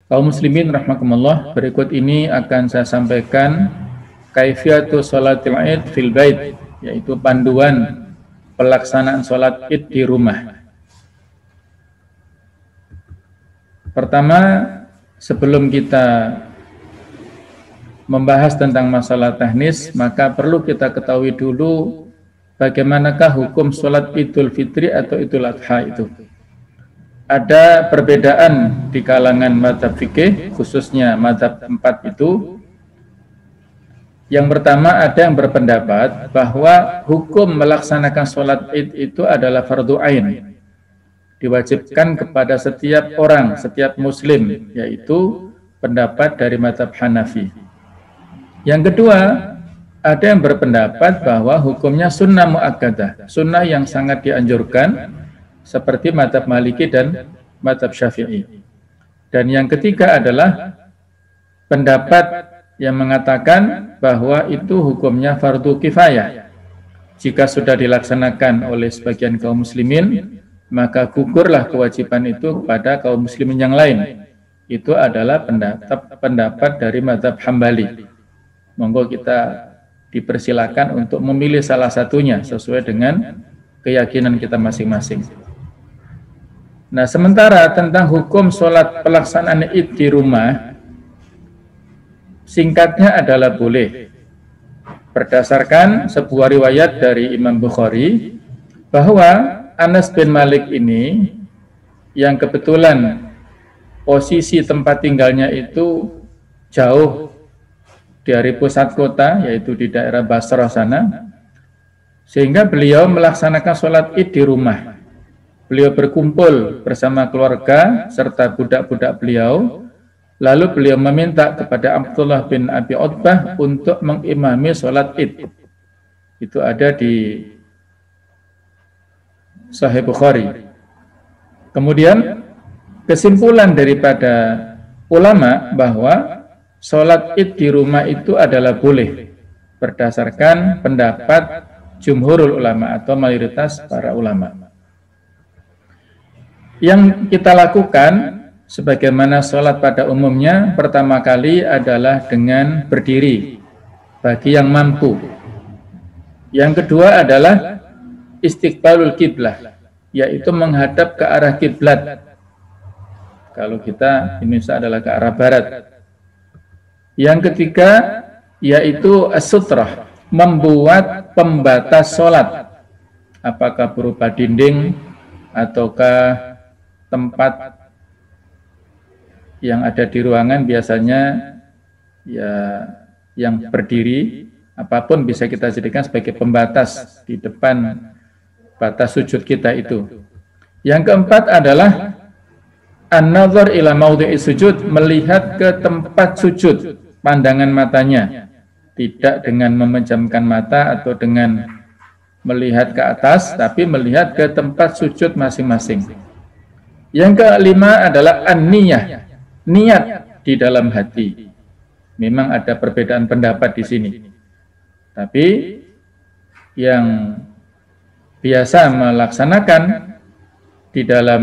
Kaum muslimin rahimakumullah, berikut ini akan saya sampaikan kaifiyatu sholatil id fil bait, yaitu panduan pelaksanaan sholat id di rumah. Pertama, sebelum kita membahas tentang masalah teknis, maka perlu kita ketahui dulu bagaimanakah hukum sholat Idul Fitri atau Idul Adha itu. Ada perbedaan di kalangan mazhab fikih, khususnya mazhab 4 itu. Yang pertama, ada yang berpendapat bahwa hukum melaksanakan sholat id itu adalah fardu ain, diwajibkan kepada setiap orang, setiap muslim, yaitu pendapat dari mazhab Hanafi. Yang kedua, ada yang berpendapat bahwa hukumnya sunnah muakkadah, sunnah yang sangat dianjurkan, seperti mazhab Maliki dan mazhab Syafi'i. Dan yang ketiga adalah pendapat yang mengatakan bahwa itu hukumnya fardu kifayah. Jika sudah dilaksanakan oleh sebagian kaum muslimin, maka gugurlah kewajiban itu pada kaum muslimin yang lain. Itu adalah pendapat dari mazhab Hambali. Monggo kita dipersilakan untuk memilih salah satunya sesuai dengan keyakinan kita masing-masing. Nah, sementara tentang hukum sholat pelaksanaan id di rumah, singkatnya adalah boleh. Berdasarkan sebuah riwayat dari Imam Bukhari, bahwa Anas bin Malik ini, yang kebetulan posisi tempat tinggalnya itu jauh dari pusat kota, yaitu di daerah Basrah sana, sehingga beliau melaksanakan sholat id di rumah. Beliau berkumpul bersama keluarga serta budak-budak beliau, lalu beliau meminta kepada Abdullah bin Abi Utbah untuk mengimami sholat id. Itu ada di Sahih Bukhari. Kemudian kesimpulan daripada ulama bahwa sholat id di rumah itu adalah boleh, berdasarkan pendapat jumhurul ulama atau mayoritas para ulama. Yang kita lakukan sebagaimana sholat pada umumnya, pertama kali adalah dengan berdiri bagi yang mampu. Yang kedua adalah istiqbalul kiblah, yaitu menghadap ke arah kiblat. Kalau kita Indonesia adalah ke arah barat. Yang ketiga yaitu as-sutrah, membuat pembatas sholat, apakah berupa dinding ataukah tempat yang ada di ruangan, biasanya ya yang berdiri, apapun bisa kita jadikan sebagai pembatas di depan batas sujud kita itu. Yang keempat adalah an-nazar ila maudhi'i sujud, melihat ke tempat sujud, pandangan matanya, tidak dengan memejamkan mata atau dengan melihat ke atas, tapi melihat ke tempat sujud masing-masing. Yang kelima adalah an-niyah, niat di dalam hati. Memang ada perbedaan pendapat di sini, tapi yang biasa melaksanakan di dalam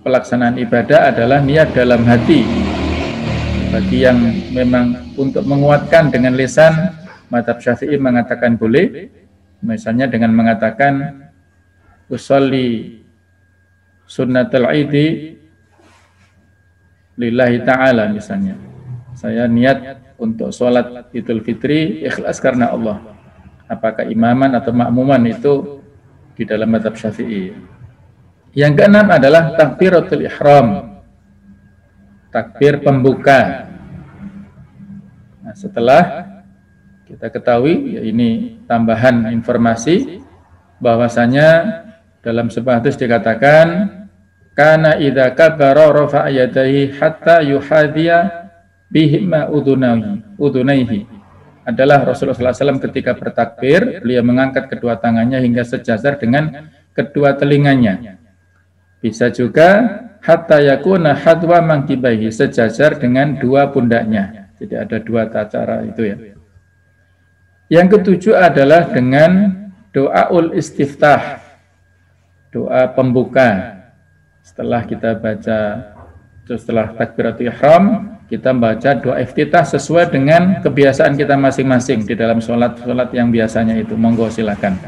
pelaksanaan ibadah adalah niat dalam hati. Bagi yang memang untuk menguatkan dengan lisan, mazhab Syafi'i mengatakan boleh, misalnya dengan mengatakan usolli sunnatul aidi lillahi ta'ala, misalnya saya niat untuk sholat Idul Fitri ikhlas karena Allah. Apakah imaman atau makmuman itu di dalam mazhab Syafi'i. Yang keenam adalah takbiratul ihram, takbir pembuka. Nah, setelah kita ketahui, ya ini tambahan informasi bahwasanya dalam sebuah hadis dikatakan kana idza kabbara rafa'a yadayhi hatta yuhadhiya bihima udunaihi. Adalah Rasulullah SAW ketika bertakbir, beliau mengangkat kedua tangannya hingga sejajar dengan kedua telinganya. Bisa juga hatta yakuna hadwa mangkibaihi, sejajar dengan dua pundaknya. Jadi ada dua cara itu ya. Yang ketujuh adalah dengan doaul istiftah, doa pembuka. Setelah kita baca Setelah takbiratul ihram, kita baca doa iftitah sesuai dengan kebiasaan kita masing-masing di dalam sholat yang biasanya itu. Monggo silakan.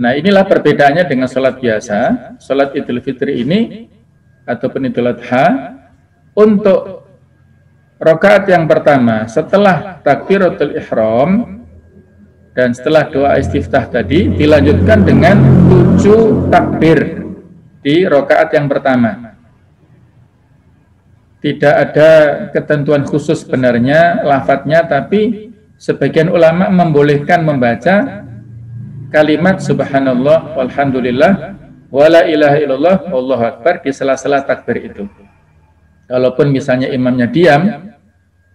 Nah, inilah perbedaannya dengan sholat biasa. Sholat Idul Fitri ini ataupun Idul Adha, untuk rakaat yang pertama setelah takbiratul ihram dan setelah doa istiftah tadi dilanjutkan dengan 7 takbir di rakaat yang pertama. Tidak ada ketentuan khusus sebenarnya lafadznya, tapi sebagian ulama membolehkan membaca kalimat subhanallah walhamdulillah wala ilaha illallah wallahu akbar di sela-sela takbir itu. Kalaupun misalnya imamnya diam,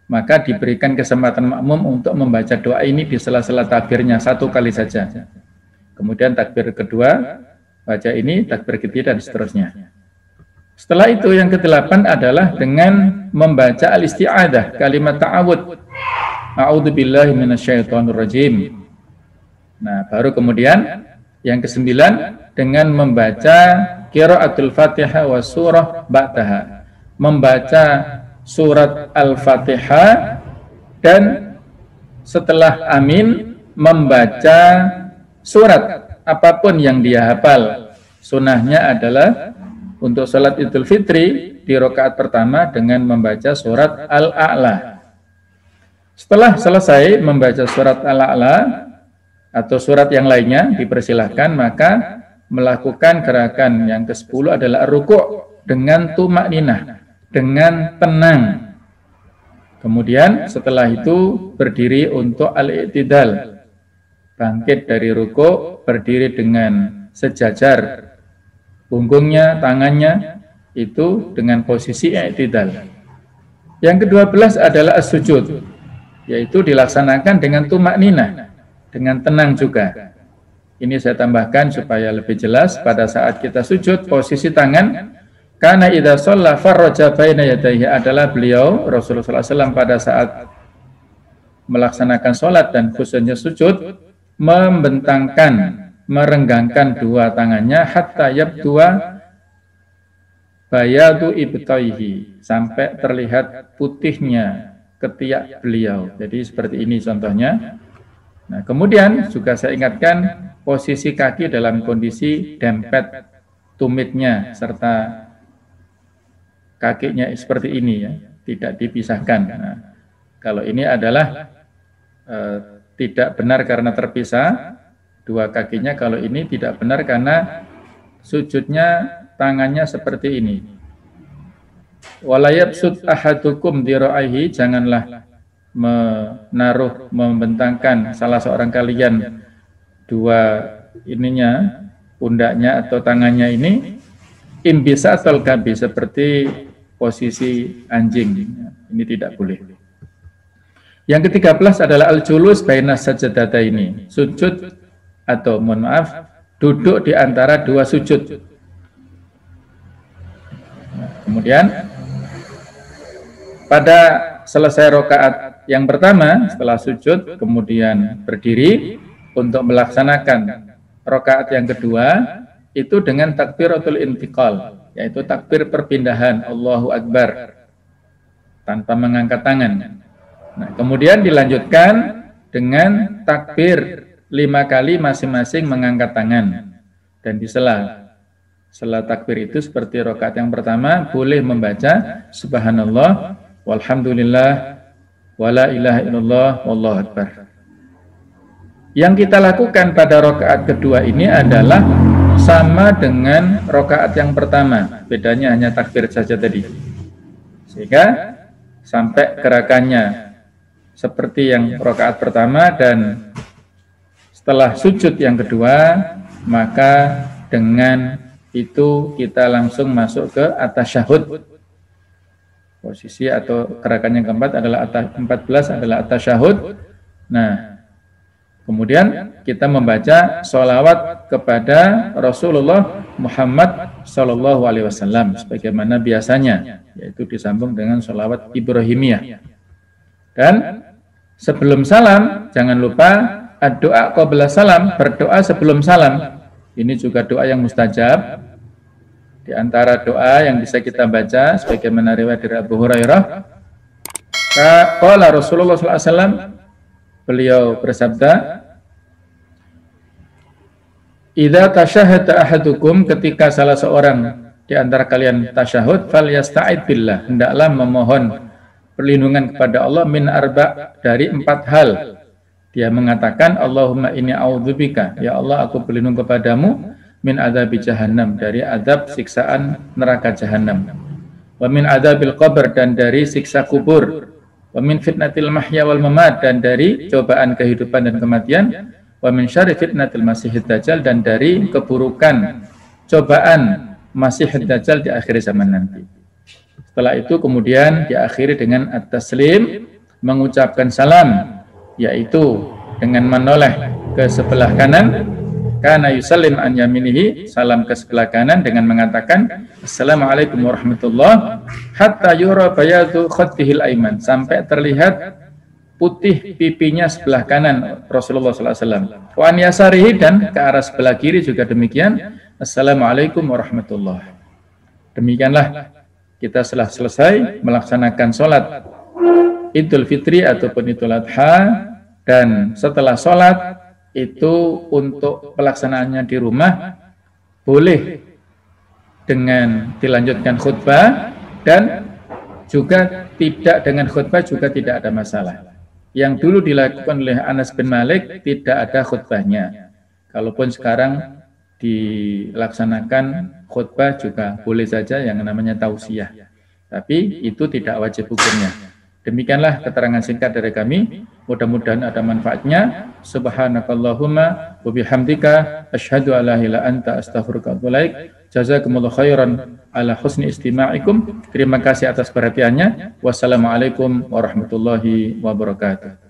maka diberikan kesempatan makmum untuk membaca doa ini di sela-sela takbirnya 1 kali saja. Kemudian takbir kedua baca ini, takbir ketiga dan seterusnya. Setelah itu yang ke-8 adalah dengan membaca al-isti'adah, kalimat ta'awud. A'udzubillahi minasyaitonirrajim. Nah, baru kemudian yang ke-9 dengan membaca qiraatul Fatihah wa surah ba'daha. Membaca surat Al-Fatihah dan setelah amin membaca surat apapun yang dia hafal. Sunnahnya adalah untuk salat Idul Fitri di rakaat pertama dengan membaca surat Al-A'la. Setelah selesai membaca surat Al-A'la atau surat yang lainnya dipersilahkan, maka melakukan gerakan yang ke-10 adalah ruku' dengan tumakninah, dengan tenang. Kemudian setelah itu berdiri untuk al-i'tidal, bangkit dari ruku', berdiri dengan sejajar punggungnya, tangannya itu dengan posisi i'tidal. Yang ke-12 adalah as-sujud, yaitu dilaksanakan dengan tumakninah, dengan tenang juga. Ini saya tambahkan supaya lebih jelas. Pada saat kita sujud, posisi tangan karena idza shalla farraja baina yadayhi adalah beliau Rasulullah SAW pada saat melaksanakan sholat dan khususnya sujud membentangkan, merenggangkan dua tangannya hatta yabdua bayadu ibtaihi, sampai terlihat putihnya ketiak beliau. Jadi seperti ini contohnya. Nah, kemudian juga saya ingatkan posisi kaki dalam kondisi dempet tumitnya serta kakinya seperti ini ya, tidak dipisahkan. Nah, kalau ini adalah tidak benar karena terpisah dua kakinya, kalau ini tidak benar karena sujudnya tangannya seperti ini. Walayabsud ahadukum diraihi, janganlah membentangkan salah seorang kalian dua ininya, pundaknya atau tangannya ini imbisatul kabi, seperti posisi anjing. Ini tidak boleh. Yang ke-13 adalah al-julus baina sajadataini, sujud atau mohon maaf duduk di antara dua sujud. Kemudian pada selesai rakaat yang pertama setelah sujud kemudian berdiri untuk melaksanakan rakaat yang kedua itu dengan takbiratul intiqal, yaitu takbir perpindahan Allahu Akbar tanpa mengangkat tangan. Nah, kemudian dilanjutkan dengan takbir 5 kali masing-masing mengangkat tangan, dan di sela takbir itu seperti rakaat yang pertama boleh membaca subhanallah walhamdulillah wala ilaha illallah wallahu akbar. Yang kita lakukan pada rakaat kedua ini adalah sama dengan rakaat yang pertama, bedanya hanya takbir saja tadi, sehingga sampai gerakannya seperti yang rakaat pertama. Dan setelah sujud yang kedua, maka dengan itu kita langsung masuk ke at-tasyahud. Posisi atau gerakan yang keempat adalah 14 adalah at-tasyahud. Nah, kemudian kita membaca sholawat kepada Rasulullah Muhammad Sallallahu Alaihi Wasallam sebagaimana biasanya, yaitu disambung dengan sholawat Ibrahimiyah. Dan sebelum salam jangan lupa doa qabla salam, berdoa sebelum salam. Ini juga doa yang mustajab. Di antara doa yang bisa kita baca sebagaimana riwayat dari Abu Hurairah, qala Rasulullah sallallahu alaihi wasallam, beliau bersabda, "Idza tasyahhada ahadukum," ketika salah seorang di antara kalian tasyahud, "falyasta'id billah," hendaklah memohon perlindungan kepada Allah min arba', dari 4 hal. Dia mengatakan, "Allahumma inni a'udzubika," ya Allah aku berlindung kepadamu, min adzabi jahannam, dari adab siksaan neraka jahannam, wa min adzabil qabr, dan dari siksa kubur, wa min fitnatil mahya wal mamat, dan dari cobaan kehidupan dan kematian, wa min syarri fitnatil masihid dajjal, dan dari keburukan cobaan masihid dajjal di akhir zaman nanti. Setelah itu kemudian diakhiri dengan at-taslim, mengucapkan salam, yaitu dengan menoleh ke sebelah kanan, kana yusallim an yaminihi, salam ke sebelah kanan dengan mengatakan assalamualaikum warahmatullah, hatta yura bayadu khaddihil aiman, sampai terlihat putih pipinya sebelah kanan Rasulullah SAW. Wa an yasarihi, dan ke arah sebelah kiri juga demikian, assalamualaikum warahmatullah. Demikianlah kita setelah selesai melaksanakan sholat Idul Fitri ataupun Idul Adha, dan setelah sholat itu untuk pelaksanaannya di rumah boleh dengan dilanjutkan khutbah, dan juga tidak dengan khutbah juga tidak ada masalah. Yang dulu dilakukan oleh Anas bin Malik tidak ada khutbahnya. Kalaupun sekarang dilaksanakan khutbah juga boleh saja yang namanya tausiyah, tapi itu tidak wajib hukumnya. Demikianlah keterangan singkat dari kami. Mudah-mudahan ada manfaatnya. Subhanakallahumma wa bihamdika asyhadu an la ilaha illa anta astaghfiruka wa atubu ilaik. Jazakumullahu khairan ala husni istima'ikum. Terima kasih atas perhatiannya. Wassalamualaikum warahmatullahi wabarakatuh.